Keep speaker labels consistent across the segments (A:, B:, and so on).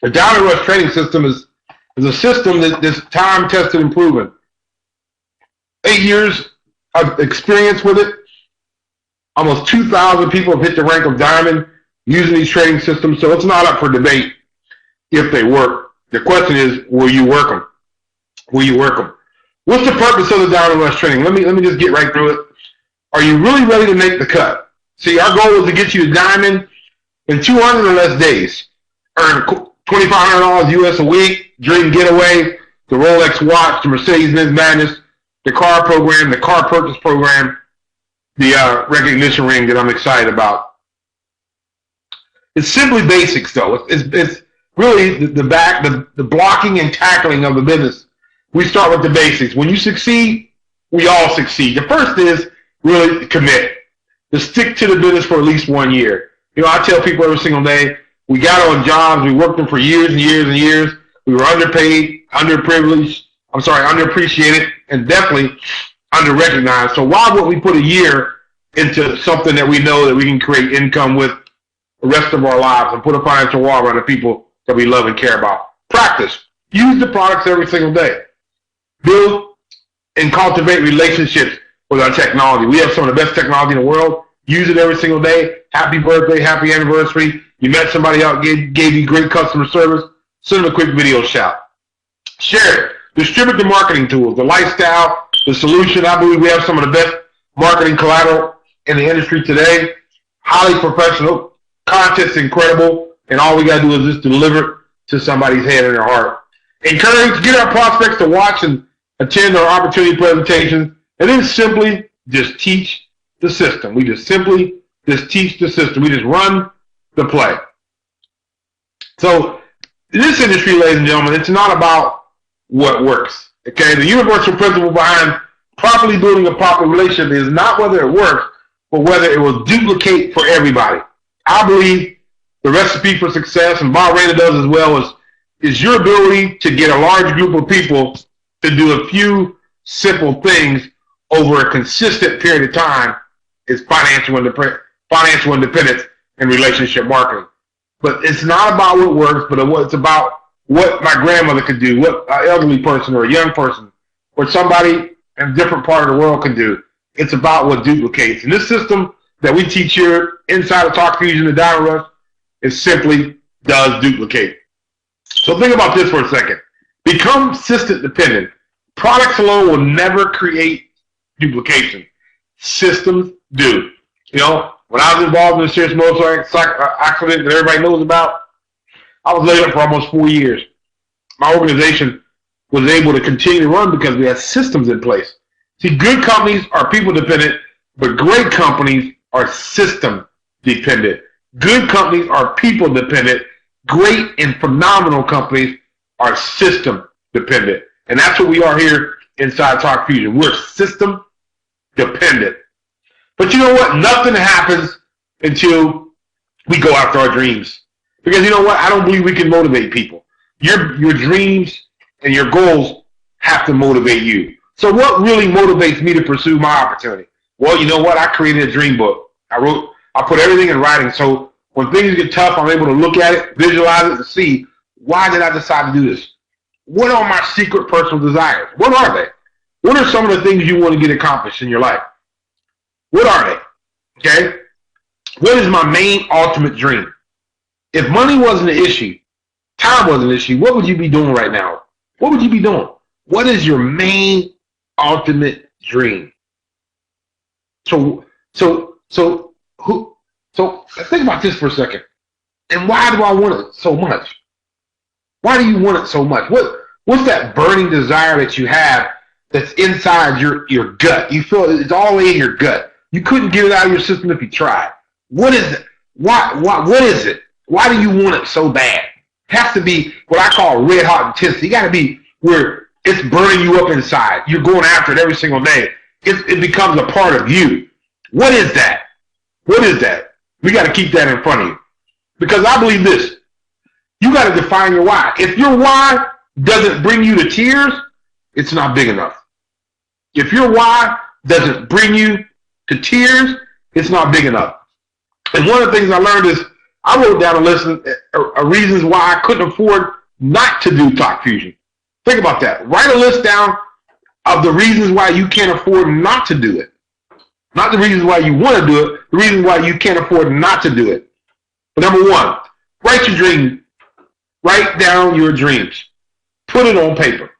A: The Down and Rush training system is a system that's time-tested and proven. 8 years of experience with it. Almost 2,000 people have hit the rank of diamond using these training systems, so it's not up for debate if they work. The question is, will you work them? Will you work them? What's the purpose of the Down and Rush training? Let me just get right through it. Are you really ready to make the cut? See, our goal is to get you to diamond in 200 or less days. Earn $2,500 US a week, dream getaway, the Rolex watch, the Mercedes-Benz Madness, the car program, the car purchase program, the recognition ring that I'm excited about. It's simply basics, though. It's really the blocking and tackling of the business. We start with the basics. When you succeed, we all succeed. The first is really commit. To stick to the business for at least 1 year. You know, I tell people every single day, we got on jobs, we worked them for years and years and years. We were underpaid, underprivileged, underappreciated, and definitely underrecognized. So why would we put a year into something that we know that we can create income with the rest of our lives and put a financial wall around the people that we love and care about? Practice. Use the products every single day. Build and cultivate relationships with our technology. We have some of the best technology in the world. Use it every single day. Happy birthday, happy anniversary. You met somebody out, gave you great customer service. Send them a quick video shout. Share it. Distribute the marketing tools, the lifestyle, the solution. I believe we have some of the best marketing collateral in the industry today. Highly professional. Content's incredible. And all we got to do is just deliver it to somebody's head and their heart. Encourage, get our prospects to watch and attend our opportunity presentations. And then simply just teach the system. We just simply just teach the system. We just run the play. So in this industry, ladies and gentlemen, it's not about what works. Okay, the universal principle behind properly building a proper relationship is not whether it works, but whether it will duplicate for everybody. I believe the recipe for success, and Bob Rayner does as well, is your ability to get a large group of people to do a few simple things over a consistent period of time is financial independence and relationship marketing. But it's not about what works, but it's about what my grandmother could do, what an elderly person or a young person or somebody in a different part of the world can do. It's about what duplicates. And this system that we teach here inside of Talk Fusion and Down Rush, it simply does duplicate. So think about this for a second. Become system dependent. Products alone will never create duplication. Systems do. You know, when I was involved in a serious motorcycle accident that everybody knows about, I was laid up for almost 4 years. My organization was able to continue to run because we had systems in place. See, good companies are people dependent, but great companies are system dependent. Good companies are people dependent. Great and phenomenal companies are system dependent. And that's what we are here inside Talk Fusion. We're system dependent. But you know what? Nothing happens until we go after our dreams. Because you know what? I don't believe we can motivate people. Your dreams and your goals have to motivate you. So what really motivates me to pursue my opportunity? Well, you know what? I created a dream book. I put everything in writing. So when things get tough, I'm able to look at it, visualize it, and see, why did I decide to do this? What are my secret personal desires? What are they? What are some of the things you want to get accomplished in your life? What are they? Okay? What is my main ultimate dream? If money wasn't an issue, time wasn't an issue, what would you be doing right now? What would you be doing? What is your main ultimate dream? So think about this for a second. And why do I want it so much? Why do you want it so much? What's that burning desire that you have that's inside your gut? You feel it's all in your gut. You couldn't get it out of your system if you tried. What is it? What is it? Why do you want it so bad? It has to be what I call red hot intensity. You got to be where it's burning you up inside. You're going after it every single day. It becomes a part of you. What is that? What is that? We got to keep that in front of you. Because I believe this. You got to define your why. If your why doesn't bring you to tears, it's not big enough. If your why doesn't bring you to tears, it's not big enough. And one of the things I learned is I wrote down a list of reasons why I couldn't afford not to do Talk Fusion. Think about that. Write a list down of the reasons why you can't afford not to do it. Not the reasons why you want to do it, the reasons why you can't afford not to do it. But number one, write your dream. Write down your dreams. Put it on paper.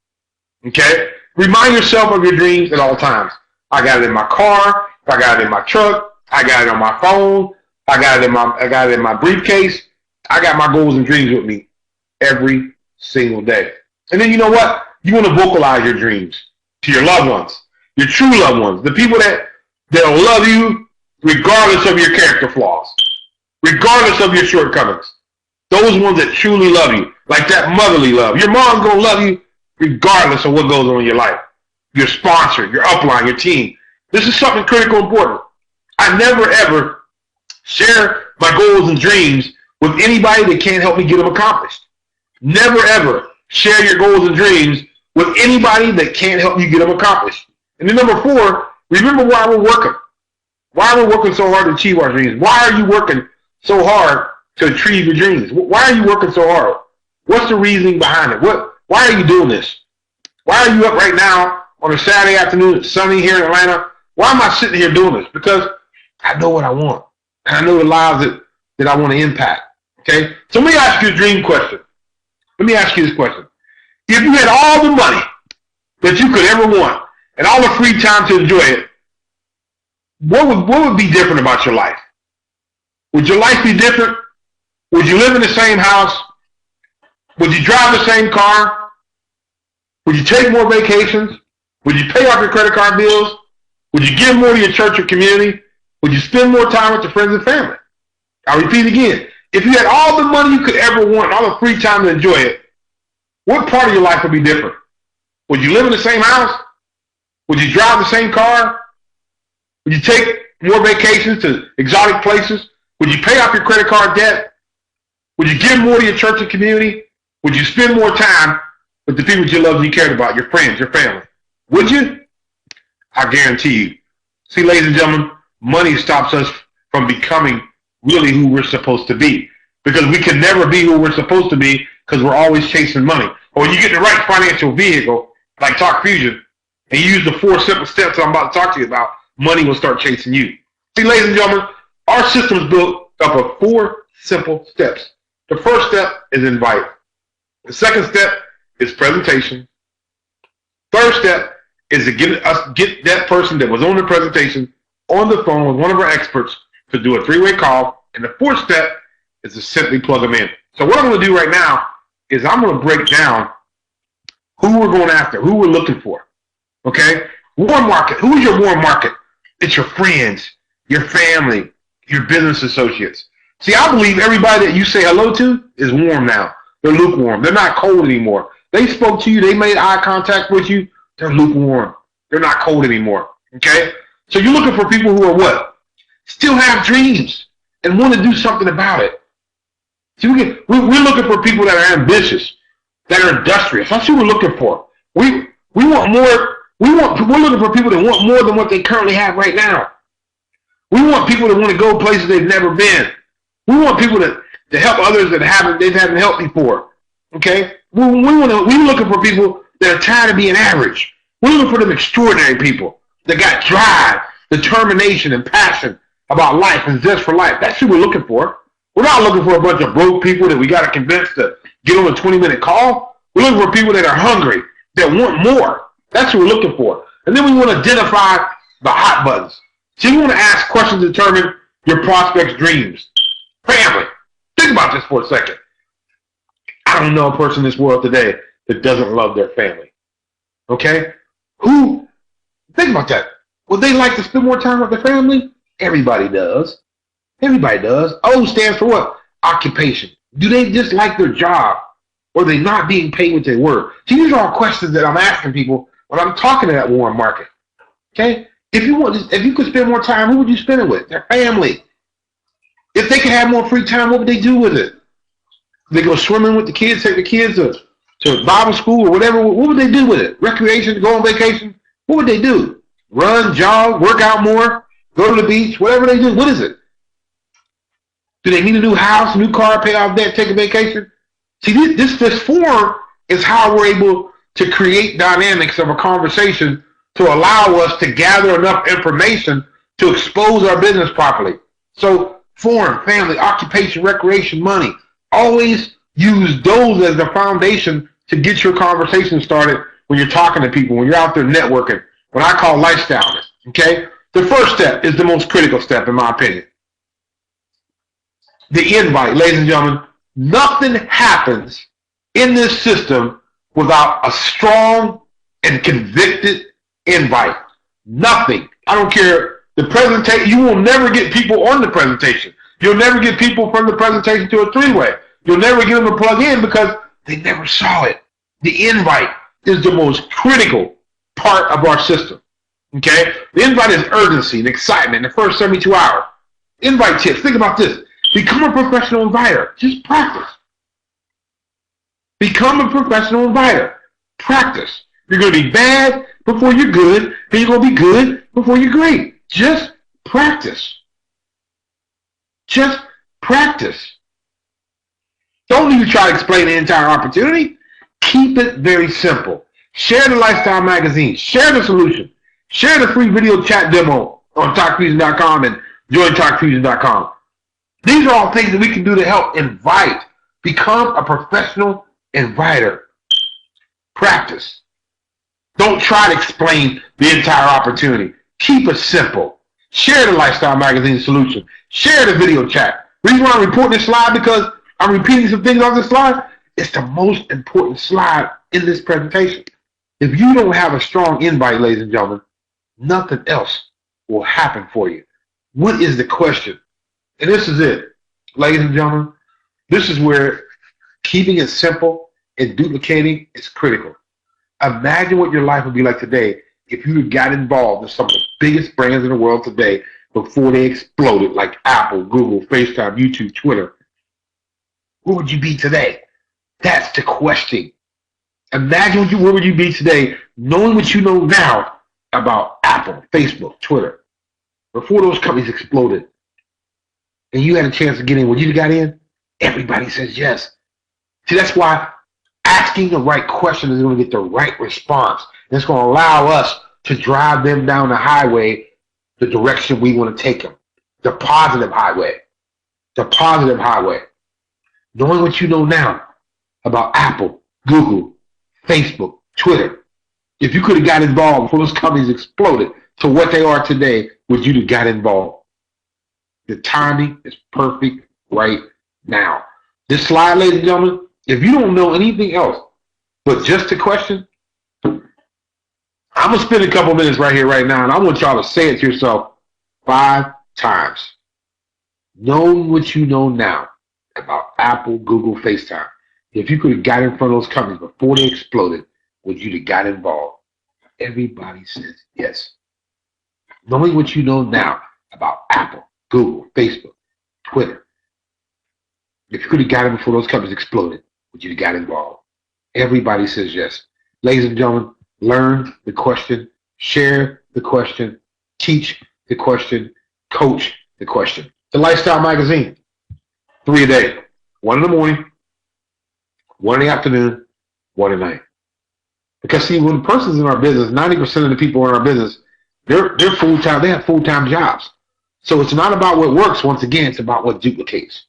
A: Okay? Remind yourself of your dreams at all times. I got it in my car. I got it in my truck. I got it on my phone. I got it in my briefcase. I got my goals and dreams with me every single day. And then you know what? You want to vocalize your dreams to your loved ones, your true loved ones, the people that'll love you regardless of your character flaws, regardless of your shortcomings. Those ones that truly love you, like that motherly love. Your mom's going to love you regardless of what goes on in your life. Your sponsor, your upline, your team. This is something critical important. I never, ever share my goals and dreams with anybody that can't help me get them accomplished. Never, ever share your goals and dreams with anybody that can't help you get them accomplished. And then number four, remember why we're working. Why are we working so hard to achieve our dreams? Why are you working so hard to achieve your dreams? Why are you working so hard? What's the reasoning behind it? Why are you doing this? Why are you up right now on a Saturday afternoon? It's sunny here in Atlanta. Why am I sitting here doing this? Because I know what I want. And I know the lives that I want to impact. Okay? So let me ask you a dream question. Let me ask you this question. If you had all the money that you could ever want and all the free time to enjoy it, what would be different about your life? Would your life be different? Would you live in the same house? Would you drive the same car? Would you take more vacations? Would you pay off your credit card bills? Would you give more to your church or community? Would you spend more time with your friends and family? I'll repeat again. If you had all the money you could ever want, all the free time to enjoy it, what part of your life would be different? Would you live in the same house? Would you drive the same car? Would you take more vacations to exotic places? Would you pay off your credit card debt? Would you give more to your church and community? Would you spend more time with the people you love and you cared about, your friends, your family? Would you? I guarantee you. See, ladies and gentlemen, money stops us from becoming really who we're supposed to be, because we can never be who we're supposed to be because we're always chasing money. Or when you get the right financial vehicle, like Talk Fusion, and you use the 4 simple steps I'm about to talk to you about, money will start chasing you. See, ladies and gentlemen, our system is built up of 4 simple steps. The first step is invite. The second step is presentation. Third step is to get that person that was on the presentation on the phone with one of our experts to do a 3-way call. And the fourth step is to simply plug them in. So what I'm going to do right now is I'm going to break down who we're going after, who we're looking for. Okay? Warm market. Who is your warm market? It's your friends, your family, your business associates. See, I believe everybody that you say hello to is warm now. They're lukewarm. They're not cold anymore. They spoke to you. They made eye contact with you. They're lukewarm. They're not cold anymore. Okay? So you're looking for people who are what? Still have dreams and want to do something about it. See, we're looking for people that are ambitious, that are industrious. That's who we're looking for. We want more. We're looking for people that want more than what they currently have right now. We want people that want to go places they've never been. We want people to help others that they haven't helped before. Okay? We're looking for people that are tired of being average. We're looking for them extraordinary people that got drive, determination, and passion about life and zest for life. That's who we're looking for. We're not looking for a bunch of broke people that we got to convince to get on a 20-minute call. We're looking for people that are hungry, that want more. That's what we're looking for. And then we want to identify the hot buttons. So you want to ask questions to determine your prospect's dreams. Family. Think about this for a second. I don't know a person in this world today that doesn't love their family. Okay? Think about that. Would they like to spend more time with their family? Everybody does. Everybody does. O stands for what? Occupation. Do they just like their job? Or are they not being paid what they were? See, these are all questions that I'm asking people when I'm talking to that warm market. Okay? If you could spend more time, who would you spend it with? Their family. If they could have more free time, what would they do with it? They go swimming with the kids, take the kids to Bible school or whatever. What would they do with it? Recreation, go on vacation? What would they do? Run, jog, work out more, go to the beach, whatever they do. What is it? Do they need a new house, new car, pay off debt, take a vacation? See, this forum is how we're able to create dynamics of a conversation to allow us to gather enough information to expose our business properly. So forum, family, occupation, recreation, money. Always use those as the foundation to get your conversation started when you're talking to people, when you're out there networking, what I call lifestyle. Okay? The first step is the most critical step, in my opinion. The invite, ladies and gentlemen. Nothing happens in this system without a strong and convicted invite. Nothing. I don't care. The presentation, you will never get people on the presentation. You'll never get people from the presentation to a three-way. You'll never get them to plug in because they never saw it. The invite is the most critical part of our system. Okay? The invite is urgency and excitement in the first 72 hours. Invite tips. Think about this. Become a professional inviter. Just practice. Become a professional inviter. Practice. You're going to be bad before you're good, and you're going to be good before you're great. Just practice. Just practice. Don't even try to explain the entire opportunity. Keep it very simple. Share the Lifestyle Magazine. Share the solution. Share the free video chat demo on TalkFusion.com and joinTalkFusion.com. These are all things that we can do to help invite. Become a professional inviter. Practice. Don't try to explain the entire opportunity. Keep it simple. Share the Lifestyle Magazine solution. Share the video chat. The reason why I'm reporting this slide because I'm repeating some things on this slide. It's the most important slide in this presentation. If you don't have a strong invite, ladies and gentlemen, nothing else will happen for you. What is the question? And this is it, ladies and gentlemen. This is where keeping it simple and duplicating is critical. Imagine what your life would be like today if you got involved in some of the biggest brands in the world today before they exploded, like Apple, Google, FaceTime, YouTube, Twitter. Where would you be today? That's the question. Imagine where would you be today knowing what you know now about Apple, Facebook, Twitter, before those companies exploded. And you had a chance to get in. When you got in, everybody says yes. See, that's why asking the right question is going to get the right response. And it's going to allow us to drive them down the highway, the direction we want to take them. The positive highway. The positive highway. Knowing what you know now about Apple, Google, Facebook, Twitter. If you could have got involved before those companies exploded to what they are today, would you have got involved? The timing is perfect right now. This slide, ladies and gentlemen, if you don't know anything else but just the question, I'm going to spend a couple minutes right here, right now, and I want y'all to say it to yourself 5 times. Knowing what you know now about Apple, Google, FaceTime, if you could have got in front of those companies before they exploded, would you have got involved? Everybody says yes. Knowing what you know now about Apple, Google, Facebook, Twitter, if you could have got in before those companies exploded, would you have got involved? Everybody says yes. Ladies and gentlemen, learn the question, share the question, teach the question, coach the question. The Lifestyle Magazine, 3 a day. 1 in the morning, 1 in the afternoon, 1 at night. Because see, when a person's in our business, 90% of the people in our business, they're full-time, they have full-time jobs. So it's not about what works, once again, it's about what duplicates.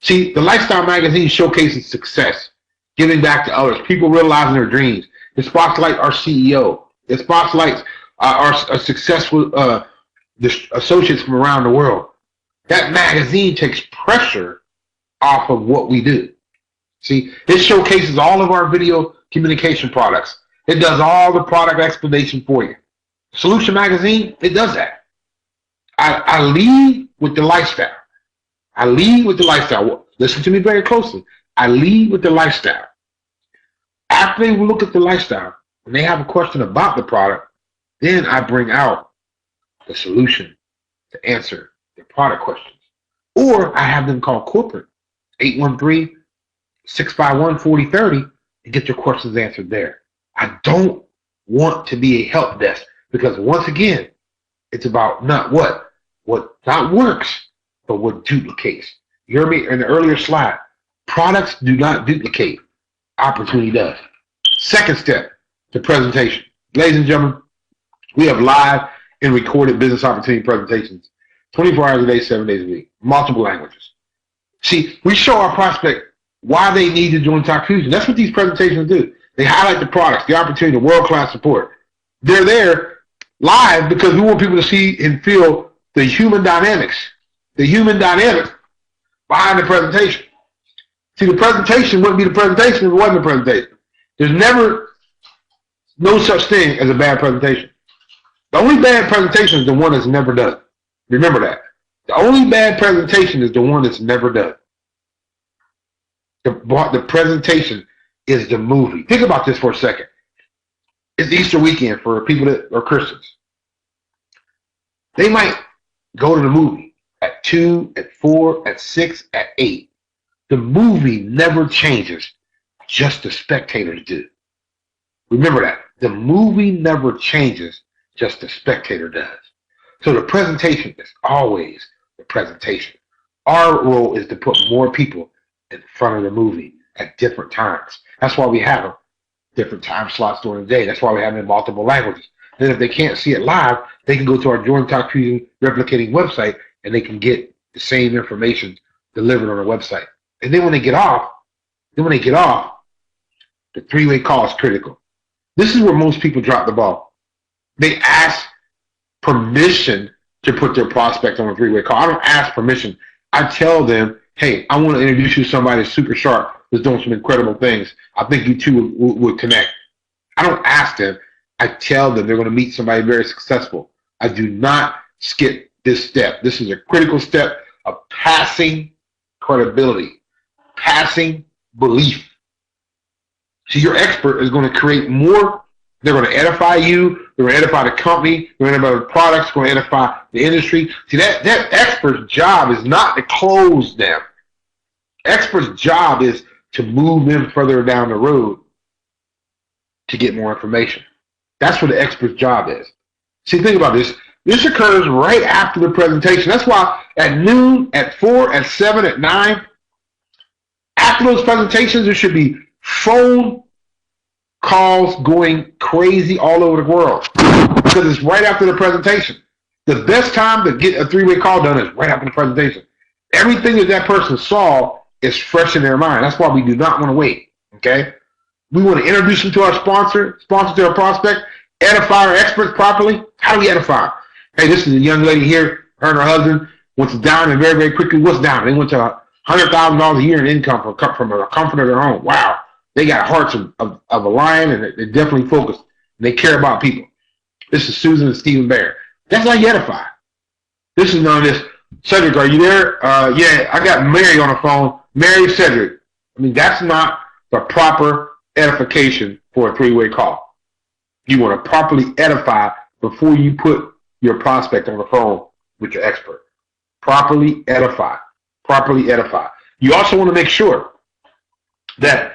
A: See, the Lifestyle Magazine showcases success, giving back to others, people realizing their dreams. It spotlights our CEO. It spotlights our successful associates from around the world. That magazine takes pressure off of what we do. See, it showcases all of our video communication products. It does all the product explanation for you. Solution Magazine, it does that. I lead with the lifestyle. I lead with the lifestyle. Listen to me very closely. I lead with the lifestyle. After they look at the lifestyle and they have a question about the product, then I bring out the solution to answer their product questions. Or I have them call corporate, 813-651-4030, and get your questions answered there. I don't want to be a help desk because, once again, it's about not what not works, but what duplicates. You heard me in the earlier slide. Products do not duplicate. Opportunity does. Second step, the presentation. Ladies and gentlemen, we have live and recorded business opportunity presentations 24 hours a day, 7 days a week, multiple languages. See, we show our prospect why they need to join Talk Fusion. That's what these presentations do. They highlight the products, the opportunity, the world-class support. They're there live because we want people to see and feel the human dynamics behind the presentation. See, the presentation wouldn't be the presentation if it wasn't a presentation. There's never no such thing as a bad presentation. The only bad presentation is the one that's never done. Remember that. The only bad presentation is the one that's never done. The presentation is the movie. Think about this for a second. It's Easter weekend for people that are Christians. They might go to the movie at 2, at 4, at 6, at 8. The movie never changes. Just the spectators do. Remember that. The movie never changes. Just the spectator does. So the presentation is always the presentation. Our role is to put more people in front of the movie at different times. That's why we have them different time slots during the day. That's why we have them in multiple languages. Then if they can't see it live, they can go to our Join Talk Fusion replicating website and they can get the same information delivered on our website. And then when they get off, the three-way call is critical. This is where most people drop the ball. They ask permission to put their prospect on a three-way call. I don't ask permission. I tell them, hey, I want to introduce you to somebody that's super sharp, that's doing some incredible things. I think you two would connect. I don't ask them. I tell them they're going to meet somebody very successful. I do not skip this step. This is a critical step of passing credibility, passing belief. See, your expert is going to create more. They're going to edify you. They're going to edify the company. They're going to edify the products. They're going to edify the industry. See, that expert's job is not to close them. Expert's job is to move them further down the road to get more information. That's what the expert's job is. See, think about this. This occurs right after the presentation. That's why at noon, at 4, at 7, at 9, after those presentations, there should be phone calls going crazy all over the world because it's right after the presentation. The best time to get a three-way call done is right after the presentation. Everything that person saw is fresh in their mind. That's why we do not want to wait, okay? We want to introduce them to our sponsor to our prospect, edify our experts properly. How do we edify them? Hey, this is a young lady here. Her and her husband went to diamond very, very quickly. What's diamond? They went to $100,000 a year in income from the comfort of their home. Wow. They got hearts of a lion, and they're definitely focused. And they care about people. This is Susan and Stephen Bear. That's how you edify. This is none of this. Cedric, are you there? Yeah, I got Mary on the phone. Mary, Cedric. I mean, that's not the proper edification for a three-way call. You want to properly edify before you put your prospect on the phone with your expert. Properly edify. Properly edify. You also want to make sure that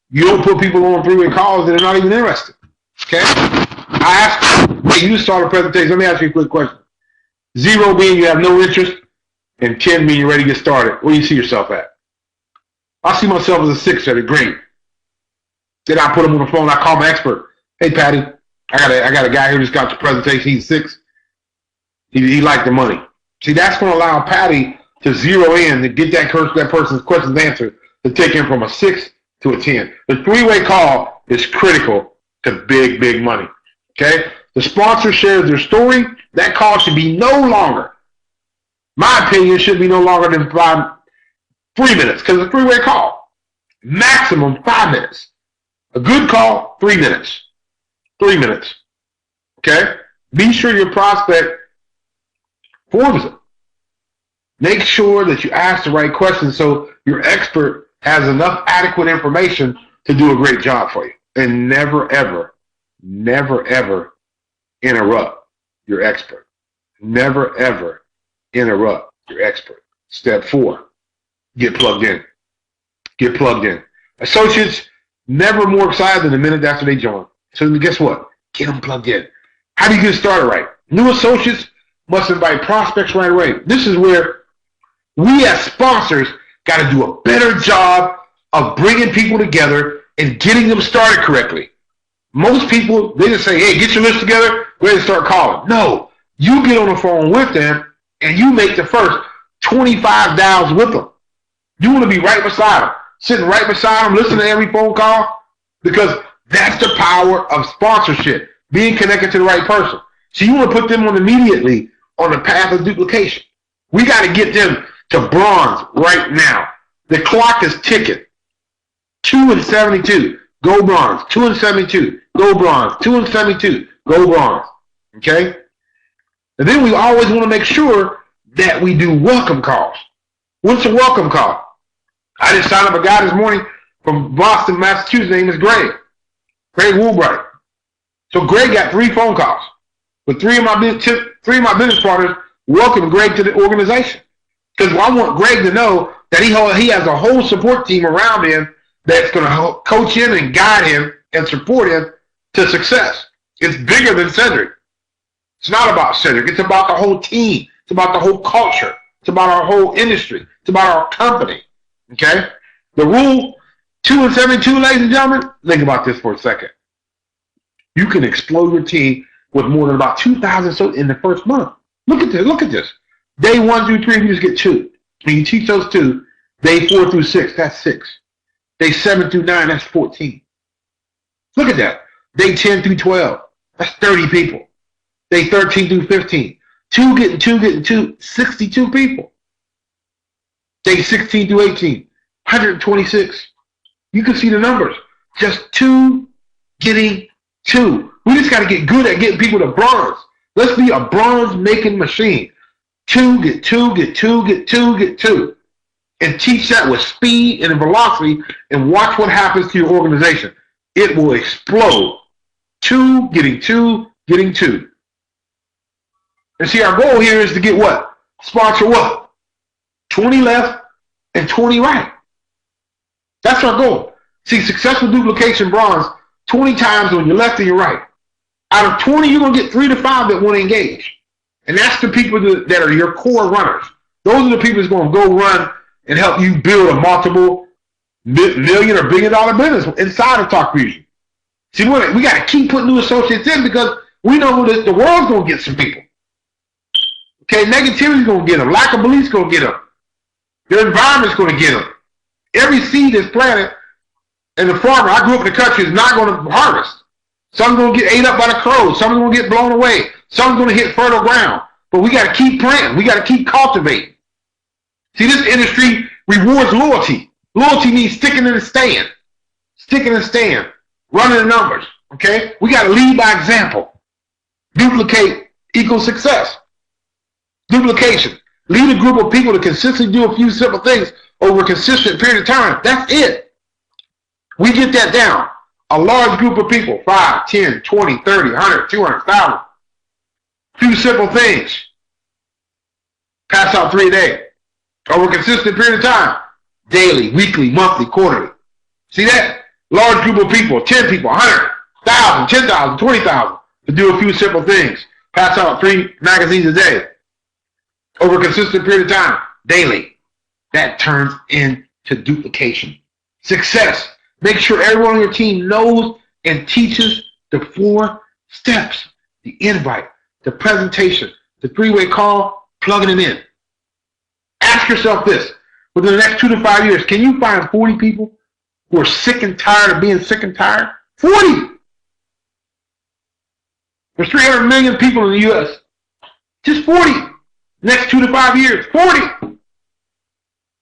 A: you don't put people on three-way calls that are not even interested. Okay? I asked you, hey, you just saw the presentation. Let me ask you a quick question. 0 being you have no interest, and 10 being you're ready to get started. Where do you see yourself at? I see myself as a 6 at a grade. Then I put him on the phone. I call my expert. Hey, Patty, I got a guy who just got the presentation. He's 6. He liked the money. See, that's going to allow Patty to zero in to get that person's questions answered to take him from a 6 to a 10. The three-way call is critical to big, big money. Okay? The sponsor shares their story. That call should be no longer. My opinion should be no longer than 3 minutes because it's a three-way call. Maximum 5 minutes. A good call, 3 minutes. 3 minutes. Okay? Be sure your prospect forms it. Make sure that you ask the right questions so your expert has enough adequate information to do a great job for you. And never, ever, never, ever interrupt your expert. Never, ever interrupt your expert. Step 4, get plugged in. Get plugged in. Associates never more excited than the minute after they join. So guess what? Get them plugged in. How do you get started right? New associates must invite prospects right away. This is where We as sponsors got to do a better job of bringing people together and getting them started correctly. Most people, they just say, hey, get your list together, go ahead and start calling. No, you get on the phone with them and you make the first 25 dials with them. You want to be right beside them, sitting right beside them, listening to every phone call, because that's the power of sponsorship, being connected to the right person. So you want to put them on immediately on the path of duplication. We got to get them to bronze right now. The clock is ticking. 2 and 72, go bronze. 2 and 72, go bronze. 2 and 72, go bronze. Okay? And then we always want to make sure that we do welcome calls. What's a welcome call? I just signed up a guy this morning from Boston, Massachusetts. His name is Greg Woolbright. So Greg got 3 phone calls. But three of my business partners welcomed Greg to the organization. Because I want Greg to know that he has a whole support team around him that's going to coach him and guide him and support him to success. It's bigger than Cedric. It's not about Cedric. It's about the whole team. It's about the whole culture. It's about our whole industry. It's about our company. Okay? The rule 2 and 72, ladies and gentlemen, think about this for a second. You can explode your team with more than about 2,000 in the first month. Look at this. Look at this. Day 1 through 3, you just get 2. When you teach those 2, day 4 through 6, that's 6. Day 7 through 9, that's 14. Look at that. Day 10 through 12, that's 30 people. Day 13 through 15, 2 getting 2, 62 people. Day 16 through 18, 126. You can see the numbers. Just 2 getting 2. We just got to get good at getting people to bronze. Let's be a bronze-making machine. 2, get 2, get 2, get 2, get 2. And teach that with speed and velocity and watch what happens to your organization. It will explode. 2, getting 2, getting 2. And see, our goal here is to get what? Sponsor what? 20 left and 20 right. That's our goal. See, successful duplication bronze 20 times on your left and your right. Out of 20, you're going to get 3 to 5 that want to engage. And that's the people that are your core runners. Those are the people that's going to go run and help you build a multiple million or $1 billion business inside of Talk Fusion. See, we got to keep putting new associates in because we know that the world's going to get some people. Okay, negativity's going to get them. Lack of belief's going to get them. Their environment's going to get them. Every seed is planted, and the farmer, I grew up in the country, is not going to harvest. Some's going to get ate up by the crows. Some's going to get blown away. Some's going to hit fertile ground. But we got to keep planting. We got to keep cultivating. See, this industry rewards loyalty. Loyalty means sticking in the stand. Sticking in the stand. Running the numbers. Okay? We got to lead by example. Duplicate equals success. Duplication. Lead a group of people to consistently do a few simple things over a consistent period of time. That's it. We get that down. A large group of people, 5, 10, 20, 30, 100, 200,000. Few simple things. Pass out 3 a day. Over a consistent period of time. Daily, weekly, monthly, quarterly. See that? Large group of people, 10 people, 100,000, 10,000, 20,000 to do a few simple things. Pass out 3 magazines a day. Over a consistent period of time. Daily. That turns into duplication. Success. Make sure everyone on your team knows and teaches the 4 steps. The invite, the presentation, the 3-way call, plugging them in. Ask yourself this. Within the next 2 to 5 years, can you find 40 people who are sick and tired of being sick and tired? 40! There's 300 million people in the U.S. Just 40. Next 2 to 5 years, 40.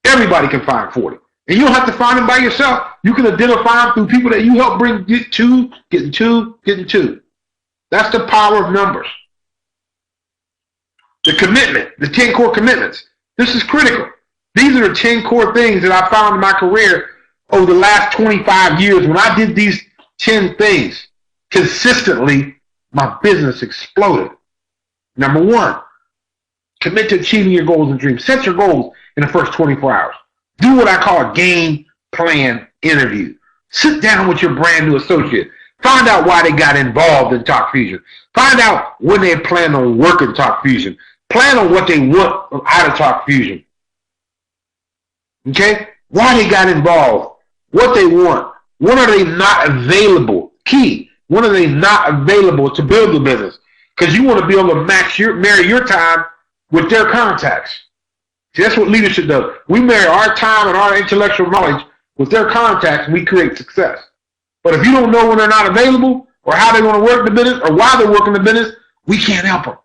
A: Everybody can find 40. And you don't have to find them by yourself. You can identify them through people that you help bring getting 2, getting 2. That's the power of numbers. The commitment, the 10 core commitments. This is critical. These are the 10 core things that I found in my career over the last 25 years. When I did these 10 things consistently, my business exploded. Number 1, commit to achieving your goals and dreams. Set your goals in the first 24 hours. Do what I call a game plan interview. Sit down with your brand new associate. Find out why they got involved in Talk Fusion. Find out when they plan on working Talk Fusion. Plan on what they want out of Talk Fusion. Okay? Why they got involved, what they want, when are they not available? Key, when are they not available to build the business? Because you want to be able to marry your time with their contacts. See, that's what leadership does. We marry our time and our intellectual knowledge with their contacts, and we create success. But if you don't know when they're not available, or how they want to work the business, or why they're working the business, we can't help them.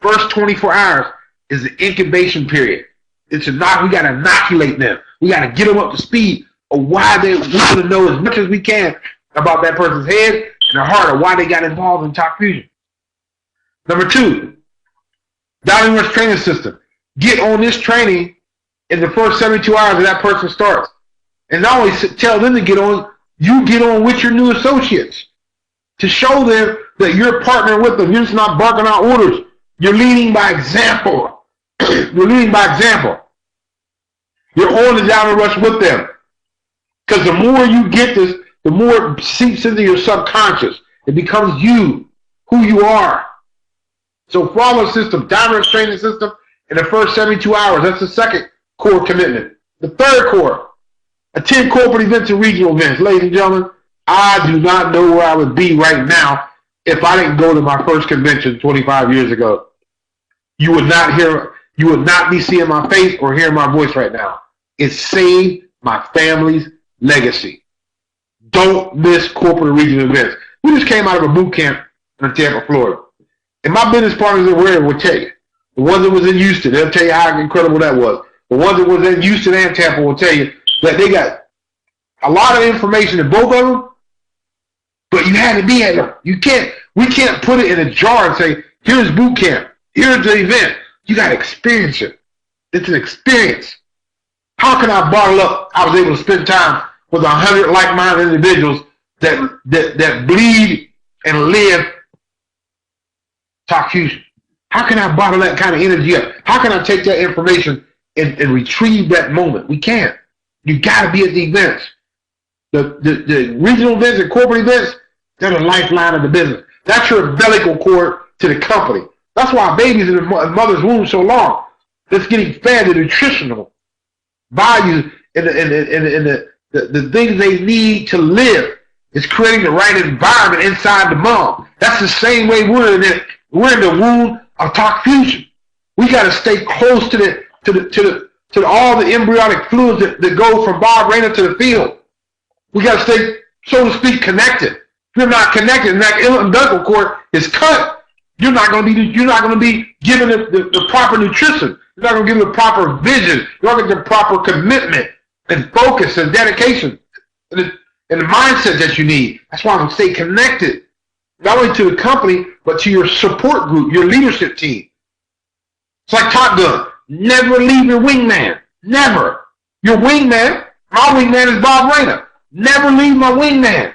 A: First 24 hours is the incubation period. We got to inoculate them. We got to get them up to speed of why we want to know as much as we can about that person's head and their heart, or why they got involved in Talk Fusion. Number 2, Diamond Rush training system. Get on this training in the first 72 hours that that person starts. And not only tell them to get on, you get on with your new associates to show them that you're partnering with them. You're just not barking out orders. You're leading by example. You're leading by example. You're on the Diamond Rush with them. Because the more you get this, the more it seeps into your subconscious. It becomes you, who you are. So follow the system, Diamond Rush training system, in the first 72 hours. That's the second core commitment. The third core, attend corporate events and regional events. Ladies and gentlemen, I do not know where I would be right now if I didn't go to my first convention 25 years ago. You would not be seeing my face or hearing my voice right now. It saved my family's legacy. Don't miss corporate regional events. We just came out of a boot camp in Tampa, Florida. And my business partners that were there will tell you. The ones that was in Houston, they'll tell you how incredible that was. The ones that was in Houston and Tampa will tell you that they got a lot of information in both of them, but you had to be at them. We can't put it in a jar and say, here's boot camp, here's the event. You got to experience it. It's an experience. How can I bottle up? I was able to spend time with 100 like-minded individuals that bleed and live Talk Fusion. How can I bottle that kind of energy up? How can I take that information and retrieve that moment? We can't. You got to be at the events. The regional events and corporate events, they're the lifeline of the business. That's your umbilical cord to the company. That's why babies in the mother's womb so long. It's getting fed the nutritional values and the things they need to live. It's creating the right environment inside the mom. That's the same way we're in the womb of Talk Fusion. We got to stay close to all the embryonic fluids that go from Bob Rayner to the field. We got to stay, so to speak, connected. If you're not connected and that umbilical cord is cut, you're not going to be given the proper nutrition. You're not going to give the proper vision. You're not going to get the proper commitment and focus and dedication and the mindset that you need. That's why I'm going to stay connected, not only to the company, but to your support group, your leadership team. It's like Top Gun. Never leave your wingman. Never. Your wingman, my wingman is Bob Rayner. Never leave my wingman.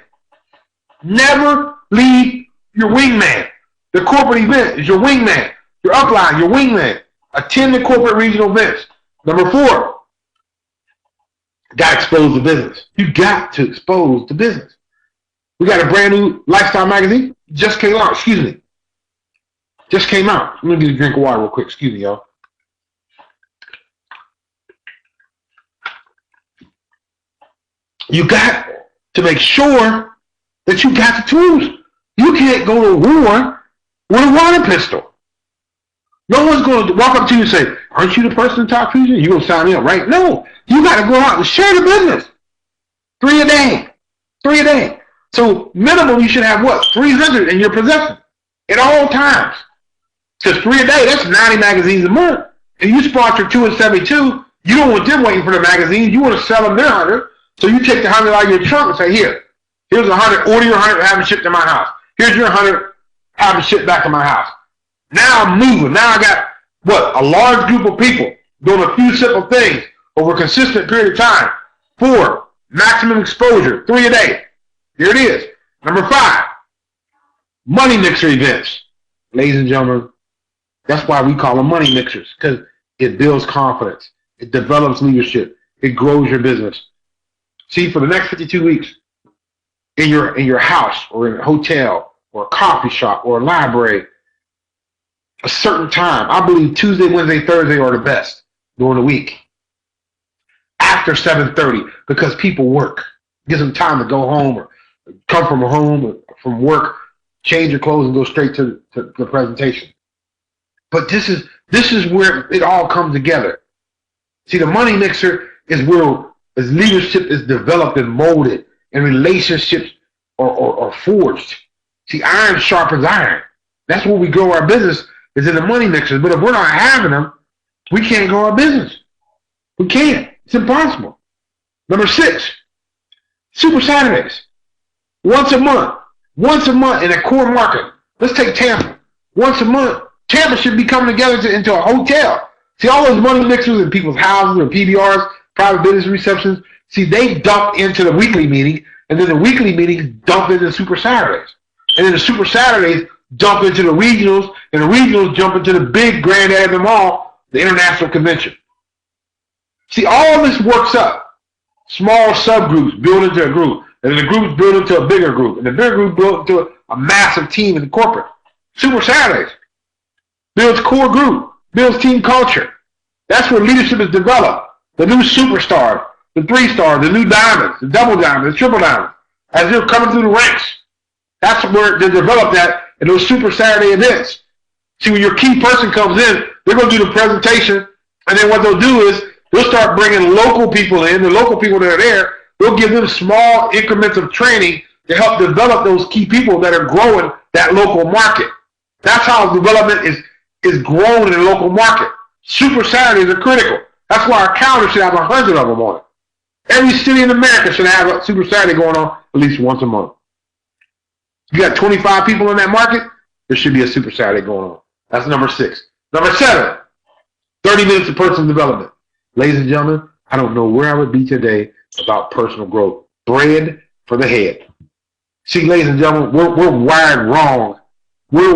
A: Never leave your wingman. The corporate event is your wingman. Your upline, your wingman. Attend the corporate regional events. Number 4, got to expose the business. You got to expose the business. We got a brand new lifestyle magazine. Just came out. Excuse me. Just came out. I'm going to get a drink of water real quick. Excuse me, y'all. You got to make sure that you got the tools. You can't go to war with a water pistol. No one's going to walk up to you and say, aren't you the person in Talk Fusion? You're going to sign me up, right? No. You got to go out and share the business. 3 a day. 3 a day. So minimum, you should have what? 300 in your possession at all times. Because 3 a day, that's 90 magazines a month. And you sponsor 2 and 72, you don't want them waiting for the magazines. You want to sell them their 100. So you take the 100 out of your trunk and say, here's 100, order your 100 and have it shipped to my house. Here's your 100, have it shipped back to my house. Now I'm moving. Now I got, a large group of people doing a few simple things over a consistent period of time. 4, maximum exposure, 3 a day. Here it is. Number 5, money mixer events. Ladies and gentlemen, that's why we call them money mixers, because it builds confidence. It develops leadership. It grows your business. See, for the next 52 weeks, in your house or in a hotel or a coffee shop or a library, a certain time, I believe Tuesday, Wednesday, Thursday are the best during the week. after 7:30 because people work. Gives them time to go home or come from home or from work, change your clothes and go straight to the presentation. But this is where it all comes together. See, the money mixer is where as leadership is developed and molded and relationships are forged. See, iron sharpens iron. That's where we grow our business, is in the money mixers. But if we're not having them, we can't grow our business. We can't. It's impossible. Number 6, Super Saturdays. Once a month in a core market. Let's take Tampa. Once a month. Tampa should be coming together into a hotel. See, all those money mixers in people's houses or PBRs, private business receptions, see, they dump into the weekly meeting, and then the weekly meetings dump into the Super Saturdays. And then the Super Saturdays dump into the regionals, and the regionals jump into the big granddad of them all, the international convention. See, all this works up. Small subgroups build into a group, and then the groups build into a bigger group, and the bigger group build into a massive team in the corporate. Super Saturdays builds core group, builds team culture. That's where leadership is developed. The new superstars, the 3-stars, the new diamonds, the double diamonds, the triple diamonds, as they're coming through the ranks. That's where they develop that in those Super Saturday events. See, when your key person comes in, they're going to do the presentation, and then what they'll do is they'll start bringing local people in. The local people that are there, they'll give them small increments of training to help develop those key people that are growing that local market. That's how development is grown in the local market. Super Saturdays are critical. That's why our calendar should have 100 of them on it. Every city in America should have a Super Saturday going on at least once a month. You got 25 people in that market, there should be a Super Saturday going on. That's number 6. Number 7, 30 minutes of personal development. Ladies and gentlemen, I don't know where I would be today about personal growth. Bread for the head. See, ladies and gentlemen, we're wired wrong. We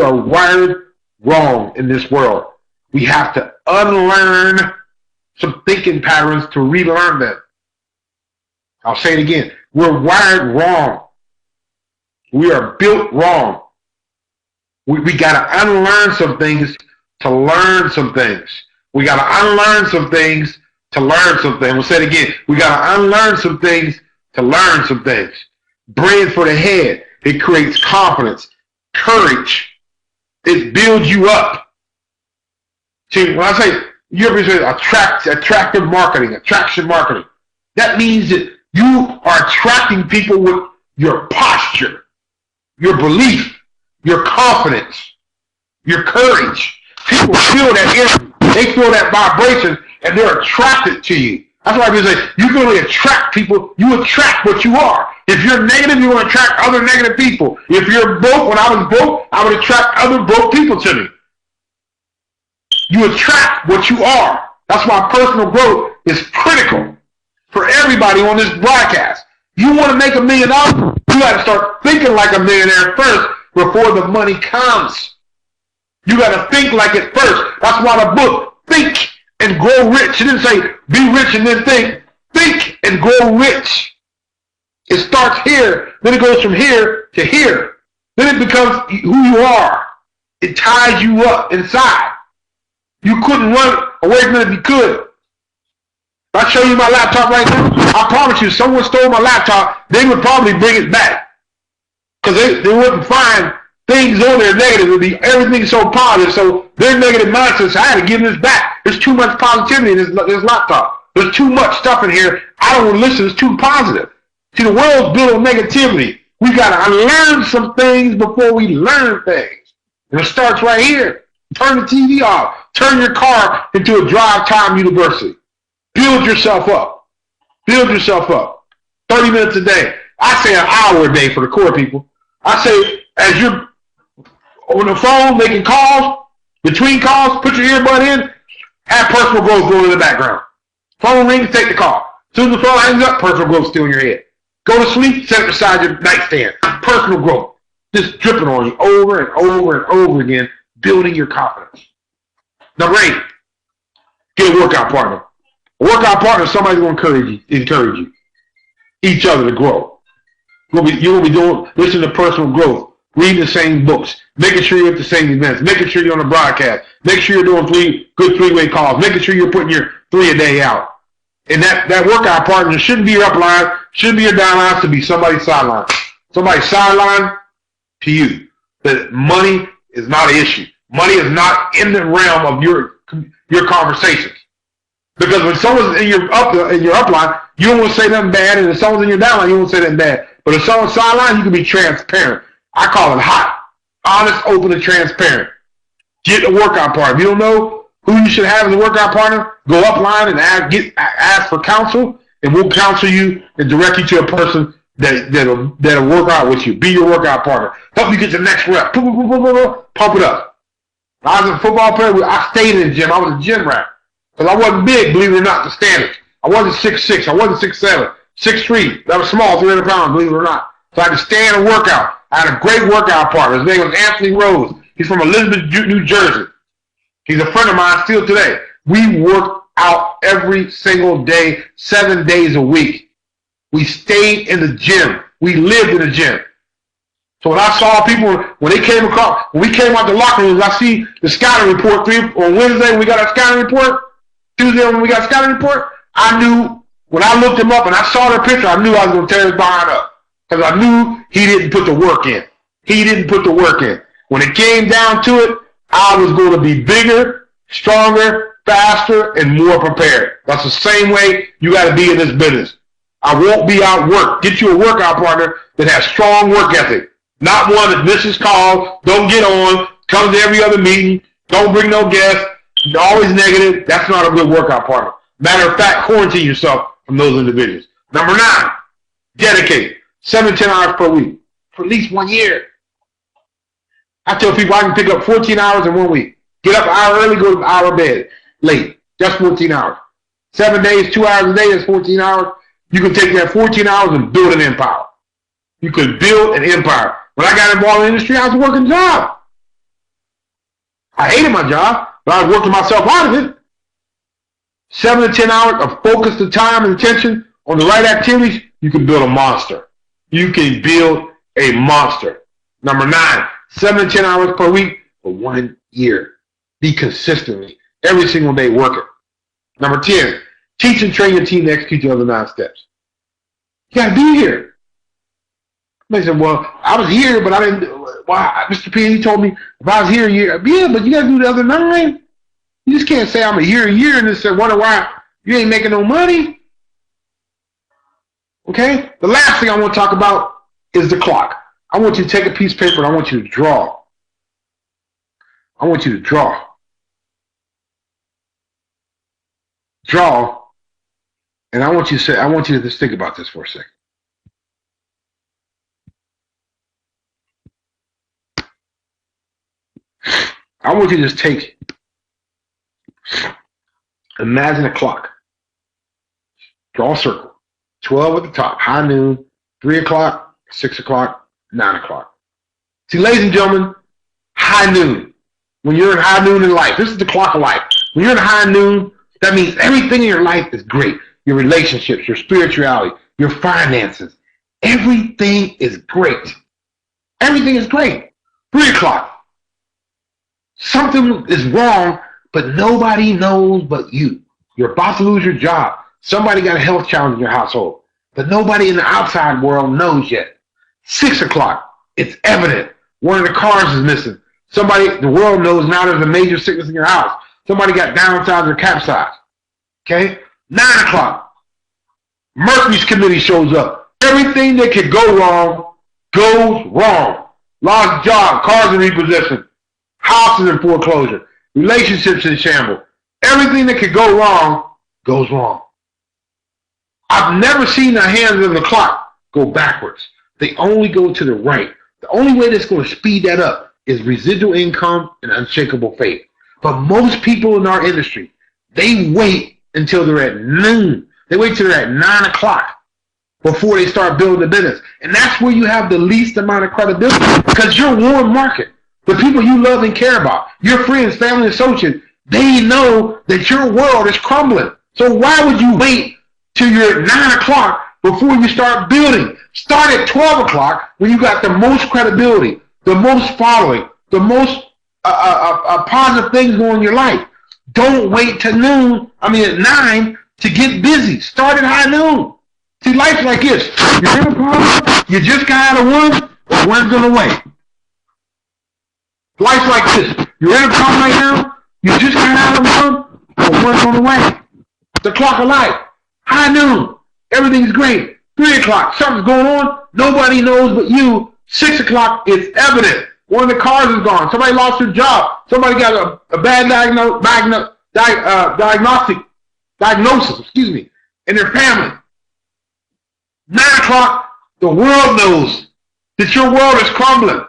A: are wired wrong in this world. We have to unlearn some thinking patterns to relearn them. I'll say it again. We're wired wrong. We are built wrong. We got to unlearn some things to learn some things. We got to unlearn some things to learn some things. We'll say it again. We got to unlearn some things to learn some things. Bread for the head. It creates confidence, courage. It builds you up. See, when I say you ever say attractive marketing, attraction marketing, that means that you are attracting people with your posture, your belief, your confidence, your courage. People feel that energy. They feel that vibration, and they're attracted to you. That's why people say you can only attract people. You attract what you are. If you're negative, you will attract other negative people. If you're broke, when I was broke, I would attract other broke people to me. You attract what you are. That's why personal growth is critical for everybody on this broadcast. You want to make $1 million, you got to start thinking like a millionaire first before the money comes. You got to think like it first. That's why the book, Think and Grow Rich. It didn't say be rich and then think. Think and grow rich. It starts here, then it goes from here to here. Then it becomes who you are. It ties you up inside. You couldn't run away from it if you could. If I show you my laptop right now, I promise you, if someone stole my laptop, they would probably bring it back. Because they wouldn't find things on there negative. It would be everything so positive. So their negative mindset, I had to give this back. There's too much positivity in this laptop. There's too much stuff in here. I don't want to listen. It's too positive. See, the world's built on negativity. We got to unlearn some things before we learn things. And it starts right here. Turn the TV off. Turn your car into a drive time university. Build yourself up. Build yourself up. 30 minutes a day. I say an hour a day for the core people. I say as you're on the phone making calls, between calls, put your earbud in, have personal growth going in the background. Phone rings, take the call. As soon as the phone hangs up, personal growth still in your head. Go to sleep, set it beside your nightstand. Personal growth. Just dripping on you over and over and over again, building your confidence. Number 8, get a workout partner. A workout partner is somebody who's going to encourage you. Each other to grow. You're going to be listening to personal growth, reading the same books, making sure you're at the same events, making sure you're on the broadcast, making sure you're doing good three-way calls, making sure you're putting your 3 a day out. And that workout partner shouldn't be your upline, shouldn't be your downline, should be somebody's sideline. Somebody's sideline to you. That money is not an issue. Money is not in the realm of your conversations. Because when someone's in your upline, you don't want to say nothing bad, and if someone's in your downline, you won't say nothing bad. But if someone's sideline, you can be transparent. I call it hot. Honest, open, and transparent. Get a workout partner. If you don't know who you should have as a workout partner, go upline and ask for counsel, and we'll counsel you and direct you to a person that'll work out with you. Be your workout partner. Help you get the next rep. Pump it up. When I was a football player, I stayed in the gym. I was a gym rat. Because I wasn't big, believe it or not, the standards. I wasn't 6'6", I wasn't 6'7", 6'3". That was small, 300 pounds, believe it or not. So I had to stay in a workout. I had a great workout partner. His name was Anthony Rose. He's from Elizabeth, New Jersey. He's a friend of mine still today. We worked out every single day, 7 days a week. We stayed in the gym. We lived in the gym. So when I saw people, when we came out the locker rooms, I see the scouting report on Wednesday when we got our scouting report, Tuesday when we got a scouting report, I knew, when I looked him up and I saw their picture, I knew I was going to tear his behind up. Because I knew he didn't put the work in. He didn't put the work in. When it came down to it, I was going to be bigger, stronger, faster, and more prepared. That's the same way you got to be in this business. I won't be outworked. Get you a workout partner that has strong work ethic. Not one that misses calls, don't get on, comes to every other meeting, don't bring no guests, always negative. That's not a good workout partner. Matter of fact, quarantine yourself from those individuals. Number 9, dedicate 7 to 10 hours per week for at least 1 year. I tell people I can pick up 14 hours in 1 week. Get up an hour early, go to an hour bed late. That's 14 hours. 7 days, 2 hours a day, that's 14 hours. You can take that 14 hours and build an empire. You can build an empire. When I got involved in the industry, I was working a job. I hated my job, but I was working myself out of it. 7 to 10 hours of focused time and attention on the right activities, you can build a monster. You can build a monster. Number 9, 7 to 10 hours per week for 1 year. Be consistently, every single day working. Number 10, teach and train your team to execute the other 9 steps. You got to be here. They said, well, I was here, but I didn't. Why? Mr. Penn, he told me if I was here a year. Yeah, but you got to do the other 9. You just can't say I'm a year and then say, wonder why you ain't making no money. Okay? The last thing I want to talk about is the clock. I want you to take a piece of paper and I want you to draw. I want you to draw. Draw. And I want you to just think about this for a second. I want you to just imagine a clock. Draw a circle. 12 at the top, high noon, 3 o'clock, 6 o'clock, 9 o'clock. See, ladies and gentlemen, high noon. When you're in high noon in life, this is the clock of life. When you're in high noon, that means everything in your life is great. Your relationships, your spirituality, your finances. Everything is great. Everything is great. 3 o'clock. Something is wrong, but nobody knows but you. You're about to lose your job. Somebody got a health challenge in your household, but nobody in the outside world knows yet. 6 o'clock, it's evident. One of the cars is missing. The world knows now there's a major sickness in your house. Somebody got downsized or capsized. Okay? 9 o'clock, Murphy's committee shows up. Everything that could go wrong goes wrong. Lost job, cars in repossession, houses in foreclosure, relationships in shambles. Everything that could go wrong goes wrong. I've never seen the hands of the clock go backwards. They only go to the right. The only way that's going to speed that up is residual income and unshakable faith. But most people in our industry, they wait until they're at noon. They wait till they're at 9 o'clock before they start building the business. And that's where you have the least amount of credibility because you're a warm market. The people you love and care about, your friends, family, associates, they know that your world is crumbling. So why would you wait till you're at 9 o'clock before you start building? Start at 12 o'clock when you got the most credibility, the most following, the most positive things going in your life. Don't wait till at 9 to get busy. Start at high noon. See, life's like this. You're in a problem, you just got out of one, or one's on the way. Life's like this. You're in a problem right now, you just got out of one, or one's on the way. The clock of life. High noon. Everything's great. 3 o'clock, something's going on. Nobody knows but you. 6 o'clock, it's evident. One of the cars is gone. Somebody lost their job. Somebody got a bad diagnosis, in their family. 9 o'clock, the world knows that your world is crumbling.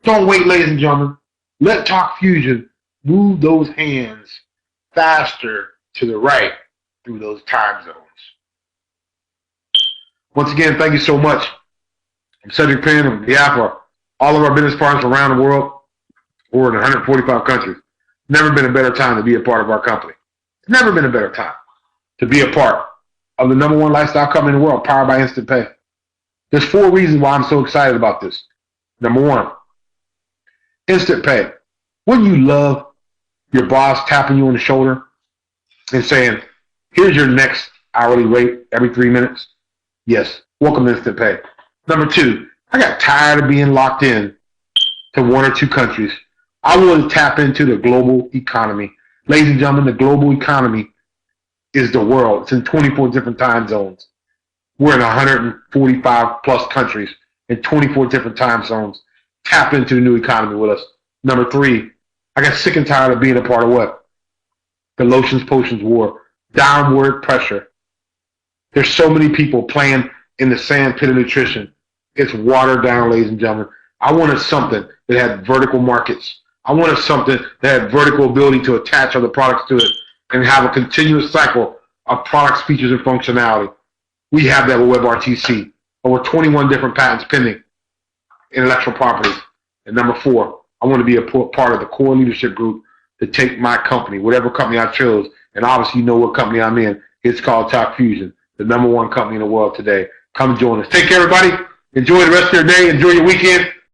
A: Don't wait, ladies and gentlemen. Let Talk Fusion move those hands faster to the right through those time zones. Once again, thank you so much. I'm Cedric Penn on behalf of all of our business partners around the world. We're in 145 countries. Never been a better time to be a part of our company. Never been a better time to be a part of the #1 lifestyle company in the world, powered by Instant Pay. There's 4 reasons why I'm so excited about this. Number 1, Instant Pay. Wouldn't you love your boss tapping you on the shoulder and saying, here's your next hourly rate every 3 minutes? Yes, welcome to Instant Pay. Number 2, I got tired of being locked in to 1 or 2 countries. I want to tap into the global economy. Ladies and gentlemen, the global economy is the world. It's in 24 different time zones. We're in 145 plus countries in 24 different time zones. Tap into the new economy with us. Number 3, I got sick and tired of being a part of what? The lotions, potions war. Downward pressure. There's so many people playing in the sand pit of nutrition. It's watered down, ladies and gentlemen. I wanted something that had vertical markets. I wanted something that had vertical ability to attach other products to it and have a continuous cycle of products, features, and functionality. We have that with WebRTC. Over 21 different patents pending, intellectual properties. And number 4, I want to be a part of the core leadership group to take my company, whatever company I chose, and obviously you know what company I'm in. It's called Talk Fusion, the #1 company in the world today. Come join us. Take care, everybody. Enjoy the rest of your day. Enjoy your weekend.